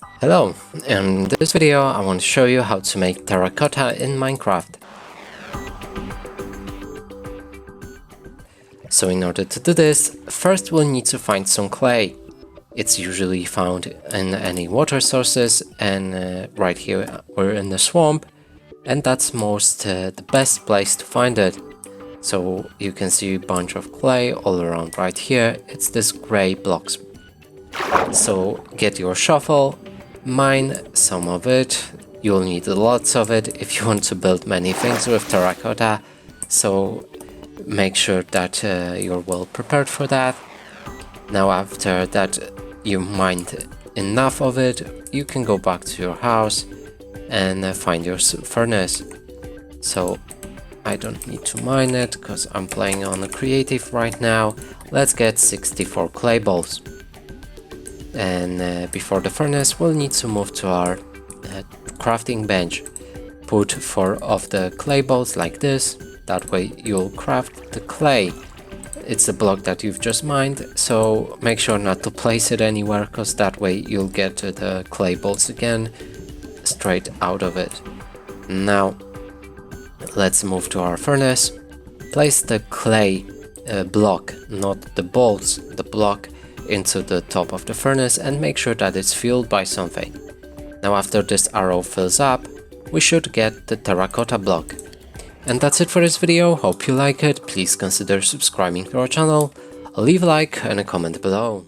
Hello, in this video I want to show you how to make terracotta in Minecraft. So in order to do this, first we'll need to find some clay. It's usually found in any water sources, and right here we're in the swamp, and that's the best place to find it. So you can see a bunch of clay all around right here. It's this gray blocks. So get your shovel, mine some of it. You'll need lots of it if you want to build many things with terracotta, so make sure that you're well prepared for that. Now after that you mined enough of it, you can go back to your house and find your furnace. So I don't need to mine it because I'm playing on a creative right now. Let's get 64 clay balls. And before the furnace we'll need to move to our crafting bench. Put 4 of the clay balls like this, that way you'll craft the clay. It's the block that you've just mined, so make sure not to place it anywhere, because that way you'll get the clay balls again straight out of it. Now let's move to our furnace. Place the clay block, not the balls, the block, into the top of the furnace and make sure that it's fueled by something. Now after this arrow fills up, we should get the terracotta block. And that's it for this video. Hope you like it. Please consider subscribing to our channel, leave a like and a comment below.